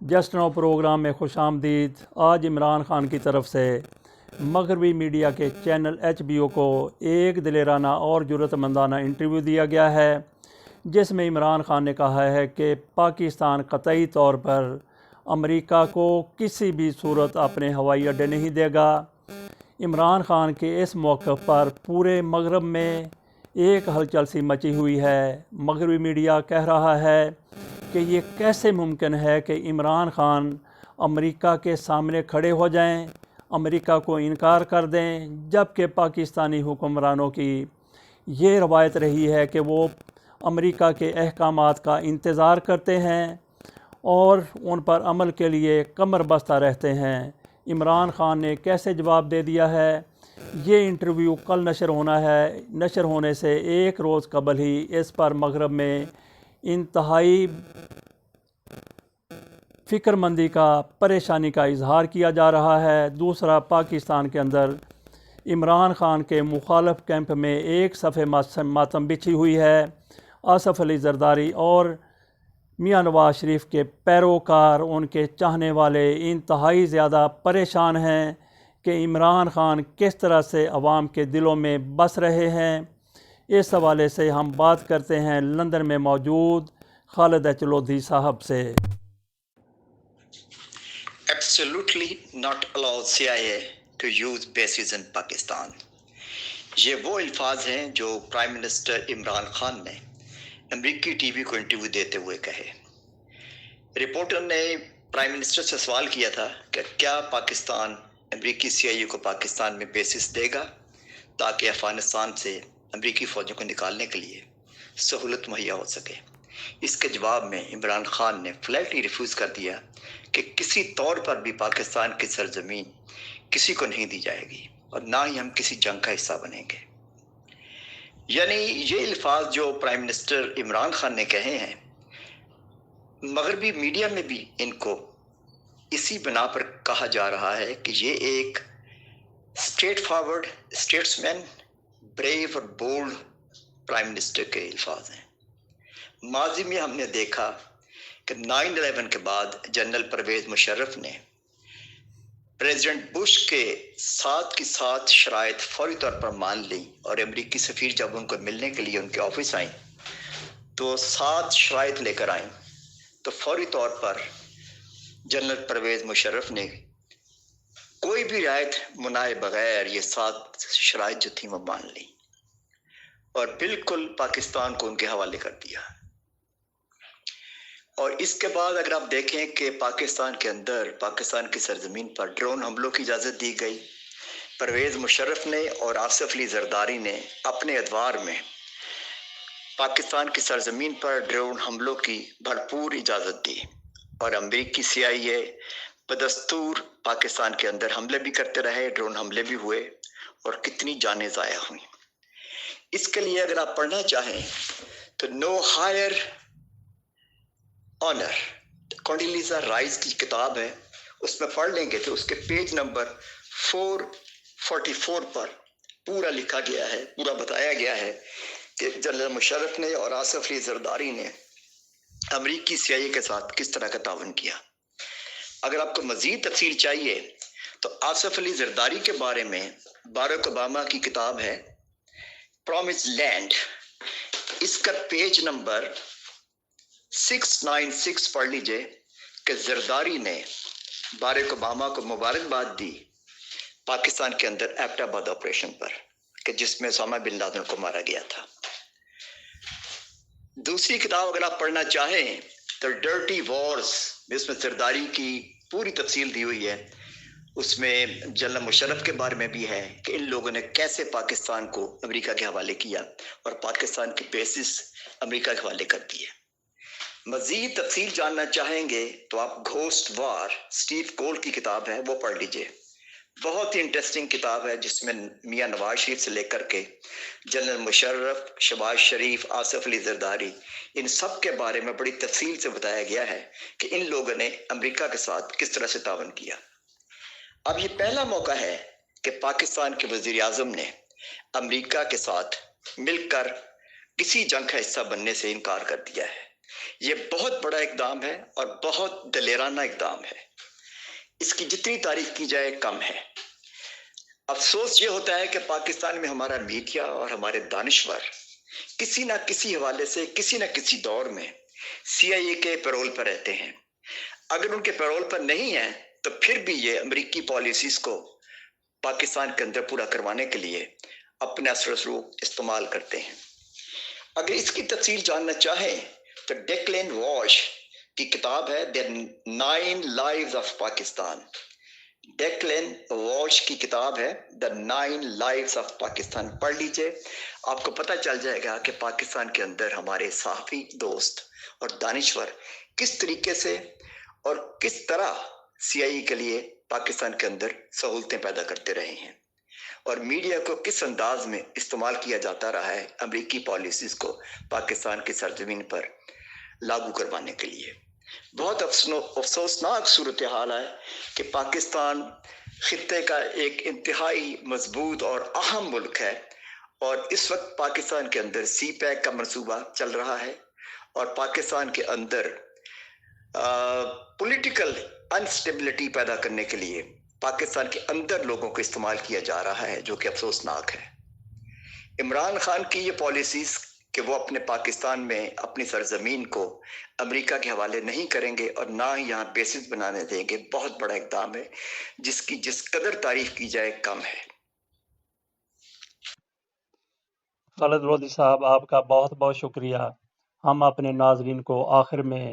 Just now programme میں خوش آمدید۔ آج عمران خان کی طرف سے مغربی میڈیا کے چینل HBO کو ایک دلیرانہ اور جرأت مندانہ انٹرویو دیا گیا ہے، جس میں عمران خان نے کہا ہے کہ پاکستان قطعی طور پر امریکہ کو کسی بھی صورت اپنے ہوائی اڈے نہیں دے گا۔ عمران خان کے اس موقف پر پورے مغرب میں ایک ہلچل سی مچی ہوئی ہے۔ مغربی میڈیا کہہ رہا ہے کہ یہ کیسے ممکن ہے کہ عمران خان امریکہ کے سامنے کھڑے ہو جائیں، امریکہ کو انکار کر دیں، جبکہ پاکستانی حکمرانوں کی یہ روایت رہی ہے کہ وہ امریکہ کے احکامات کا انتظار کرتے ہیں اور ان پر عمل کے لیے کمر بستہ رہتے ہیں۔ عمران خان نے کیسے جواب دے دیا ہے؟ یہ انٹرویو کل نشر ہونا ہے۔ نشر ہونے سے ایک روز قبل ہی اس پر مغرب میں انتہائی فکر مندی کا، پریشانی کا اظہار کیا جا رہا ہے۔ دوسرا، پاکستان کے اندر عمران خان کے مخالف کیمپ میں ایک صفحے ماتم بچھی ہوئی ہے۔ آصف علی زرداری اور میاں نواز شریف کے پیروکار، ان کے چاہنے والے انتہائی زیادہ پریشان ہیں کہ عمران خان کس طرح سے عوام کے دلوں میں بس رہے ہیں۔ اس حوالے سے ہم بات کرتے ہیں لندن میں موجود خالد چلودھی صاحب سے۔ Absolutely not allow CIA to use bases in Pakistan. یہ وہ الفاظ ہیں جو پرائم منسٹر عمران خان نے امریکی ٹی وی کو انٹرویو دیتے ہوئے کہے۔ رپورٹر نے پرائم منسٹر سے سوال کیا تھا کہ کیا پاکستان امریکی CIA کو پاکستان میں بیسز دے گا تاکہ افغانستان سے امریکی فوجوں کو نکالنے کے لیے سہولت مہیا ہو سکے۔ اس کے جواب میں عمران خان نے فلیٹلی ریفیوز کر دیا کہ کسی طور پر بھی پاکستان کی سرزمین کسی کو نہیں دی جائے گی اور نہ ہی ہم کسی جنگ کا حصہ بنیں گے۔ یعنی یہ الفاظ جو پرائم منسٹر عمران خان نے کہے ہیں، مغربی میڈیا میں بھی ان کو اسی بنا پر کہا جا رہا ہے کہ یہ ایک اسٹریٹ فارورڈ اسٹیٹس مین، بریو اور بولڈ پرائم منسٹر کے الفاظ ہیں۔ ماضی میں ہم نے دیکھا کہ 9/11 کے بعد جنرل پرویز مشرف نے پریزیڈنٹ بش کے ساتھ کی ساتھ شرائط فوری طور پر مان لی، اور امریکی سفیر جب ان کو ملنے کے لیے ان کے آفس آئیں تو 7 شرائط لے کر آئیں، تو فوری طور پر جنرل پرویز مشرف نے کوئی بھی رعایت منائے بغیر یہ 7 شرائط جو تھیں وہ مان لی اور بالکل پاکستان کو ان کے حوالے کر دیا۔ اور اس کے بعد اگر آپ دیکھیں کہ پاکستان کے اندر، پاکستان کی سرزمین پر ڈرون حملوں کی اجازت دی گئی۔ پرویز مشرف نے اور آصف علی زرداری نے اپنے ادوار میں پاکستان کی سرزمین پر ڈرون حملوں کی بھرپور اجازت دی، اور امریکی CIA بدستور پاکستان کے اندر حملے بھی کرتے رہے، ڈرون حملے بھی ہوئے اور کتنی جانیں ضائع ہوئیں۔ اس کے لیے اگر آپ پڑھنا چاہیں تو نو ہائر آنر کونڈیلیزا رائس کی کتاب ہے، اس میں پڑھ لیں گے تو اس کے پیج نمبر 444 پر پورا لکھا گیا ہے، پورا بتایا گیا ہے کہ جنرل مشرف نے اور آصف علی زرداری نے امریکی CIA کے ساتھ کس طرح کا تعاون کیا۔ اگر آپ کو مزید تفصیل چاہیے تو آصف علی زرداری کے بارے میں باراک اوباما کی کتاب ہے پرومس لینڈ، اس کا پیج نمبر 696 پڑھ لیجئے کہ زرداری نے باراک اوباما کو مبارکباد دی پاکستان کے اندر ایبٹ آباد آپریشن پر، کہ جس میں اسامہ بن لادن کو مارا گیا تھا۔ دوسری کتاب اگر آپ پڑھنا چاہیں تو ڈرٹی وارز، جس میں زرداری کی پوری تفصیل دی ہوئی ہے، اس میں جنرل مشرف کے بارے میں بھی ہے کہ ان لوگوں نے کیسے پاکستان کو امریکہ کے حوالے کیا اور پاکستان کی بیسز امریکہ کے حوالے کر دیے۔ مزید تفصیل جاننا چاہیں گے تو آپ گھوسٹ وار، اسٹیو کول کی کتاب ہے، وہ پڑھ لیجئے۔ بہت ہی انٹرسٹنگ کتاب ہے، جس میں میاں نواز شریف سے لے کر کے جنرل مشرف، شہباز شریف، آصف علی زرداری، ان سب کے بارے میں بڑی تفصیل سے بتایا گیا ہے کہ ان لوگوں نے امریکہ کے ساتھ کس طرح سے تعاون کیا۔ اب یہ پہلا موقع ہے کہ پاکستان کے وزیر اعظم نے امریکہ کے ساتھ مل کر کسی جنگ کا حصہ بننے سے انکار کر دیا ہے۔ یہ بہت بڑا اقدام ہے اور بہت دلیرانہ اقدام ہے. اس کی جتنی تعریف کی جائے کم ہے. افسوس یہ ہوتا ہے کہ پاکستان میں ہمارا میڈیا اور ہمارے دانشور کسی نہ کسی حوالے سے کسی نہ کسی دور میں CIA کے پیرول پر رہتے ہیں. اگر ان کے پیرول پر نہیں ہیں تو پھر بھی یہ امریکی پالیسیز کو پاکستان کے اندر پورا کروانے کے لیے اپنے اثر و رسوخ استعمال کرتے ہیں. اگر اس کی تفصیل جاننا چاہیں تو ڈیکلن واش کی کتاب ہے The 9 Lives of Pakistan. Declan wash کی کتاب ہے The 9 Lives of Pakistan. پڑھ لیجئے, آپ کو پتہ چل جائے گا کہ پاکستان کے اندر ہمارے صحافی دوست اور دانشور کس طریقے سے اور کس طرح CIA کے لیے پاکستان کے اندر سہولتیں پیدا کرتے رہے ہیں, اور میڈیا کو کس انداز میں استعمال کیا جاتا رہا ہے امریکی پالیسیز کو پاکستان کی سرزمین پر لاگو کروانے کے لیے. بہت افسوسناک صورتحال ہے کہ پاکستان خطے کا ایک انتہائی مضبوط اور اہم ملک ہے, اور اس وقت پاکستان کے اندر CPEC کا منصوبہ چل رہا ہے, اور پاکستان کے اندر پولیٹیکل انسٹیبلٹی پیدا کرنے کے لیے پاکستان کے اندر لوگوں کو استعمال کیا جا رہا ہے, جو کہ افسوسناک ہے. عمران خان کی یہ پالیسیز کہ وہ اپنے پاکستان میں اپنی سرزمین کو امریکہ کے حوالے نہیں کریں گے اور نہ ہی یہاں بیسز بنانے دیں گے, بہت بڑا اقدام ہے جس کی جس قدر تعریف کی جائے کم ہے. خالد لودھی صاحب آپ کا بہت بہت شکریہ. ہم اپنے ناظرین کو آخر میں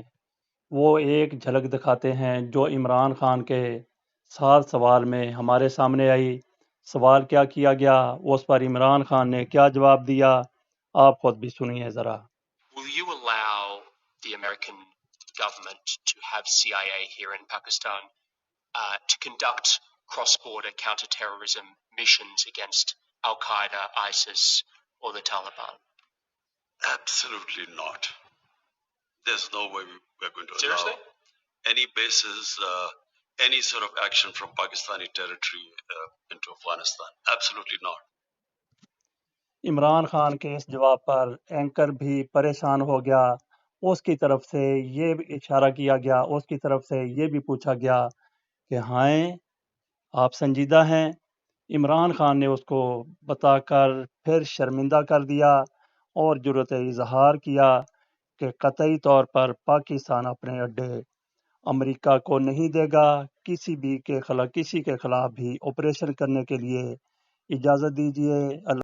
وہ ایک جھلک دکھاتے ہیں جو عمران خان کے 7 سوال میں ہمارے سامنے آئی. سوال کیا کیا گیا, اس پر عمران خان نے کیا جواب دیا, آپ خود بھی سنیے ذرا. Will you allow the American government to have CIA here in Pakistan to conduct cross-border counter-terrorism missions against Al-Qaeda, ISIS, or the Taliban? Absolutely not. There's no way we're going to Seriously? allow any bases, any sort of action from Pakistani territory into Afghanistan. Absolutely not. Imran Khan کے اس جواب پر anchor بھی پریشان ہو گیا. اس کی طرف سے یہ اشارہ کیا گیا, اس کی طرف سے یہ بھی پوچھا گیا کہ ہاں آپ سنجیدہ ہیں. عمران خان نے اس کو بتا کر پھر شرمندہ کر دیا اور جرأت اظہار کیا کہ قطعی طور پر پاکستان اپنے اڈے امریکہ کو نہیں دے گا. کسی کے خلاف بھی آپریشن کرنے کے لیے اجازت دیجیے.